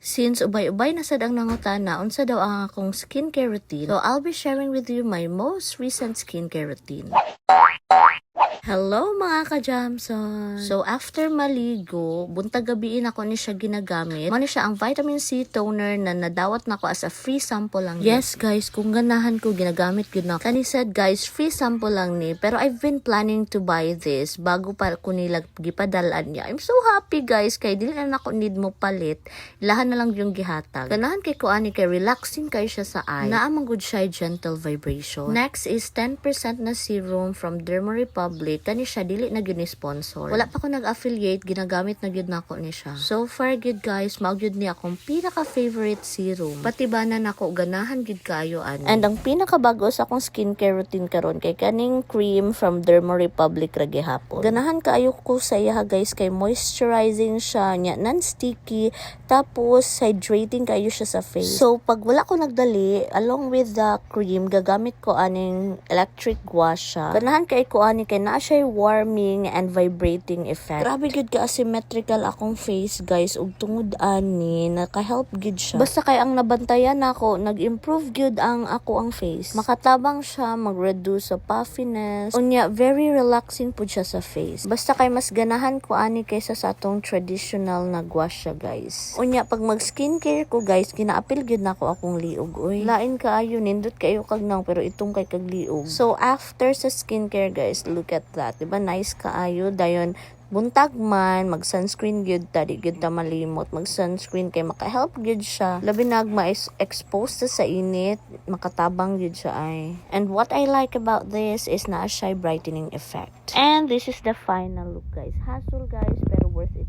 Since ubay-ubay na sad ang nangutana, unsa daw ang akong skincare routine, so I'll be sharing with you my most recent skincare routine. Hello mga ka-Jamson! So after maligo, buntag gabiin ako ni siya ginagamit. Mano siya ang vitamin C toner na nadawat nako as a free sample lang. Yes guys, kung ganahan ko ginagamit gud na. Kani said guys, free sample lang ni, pero I've been planning to buy this bago pa ko nila gipadalan niya. I'm so happy guys, kay dili na nako need mo palit. Ilahan na lang yung gihatag. Ganahan kay ko ani kay relaxing kay siya sa eye. Naamang good siya gentle vibration. Next is 10% na serum from Derma Republic. Kani siya dili na gyud ni sponsor. Wala pa ko nag-affiliate, ginagamit na gyud nako ni siya. So far good guys, mao gyud ni akong pinaka favorite serum. Pati na nako ganahan gyud kayo ani. And ang pinaka bago sa akong skincare routine karon kay kaning cream from Derma Republic ra gihapon. Ganahan kaayo ko sa iya guys kay moisturizing siya nya non-sticky tapos hydrating kayo siya sa face. So pag wala ko nagdali along with the cream gagamit ko aning electric wash siya. Ganahan kay ko ani kay na siya warming and vibrating effect. Grabe gud ka asymmetrical akong face guys ug tungod ani naka-help gud siya. Basta kay ang nabantayan nako nag-improve gud ang ako ang face. Makatabang siya, mag-reduce sa puffiness. Unya very relaxing pud siya sa face. Basta kay mas ganahan ko ani kaysa sa atong traditional na wash siya guys. Unya pag mag-skincare ko guys ginaapil gud nako akong liog oy. Lain kaayo nindot kayo kag nang pero itong kay kag liog. So after sa skincare guys, look at that. Diba nice kaayo dayon buntag man mag-sunscreen gyud ta di gyud ta malimot mag-sunscreen kay maka-help gyud siya labi nagma is exposed sa init makatabang gyud siya ay. And what I like about this is na siya brightening effect. And this is the final look guys. Hassle guys pero worth it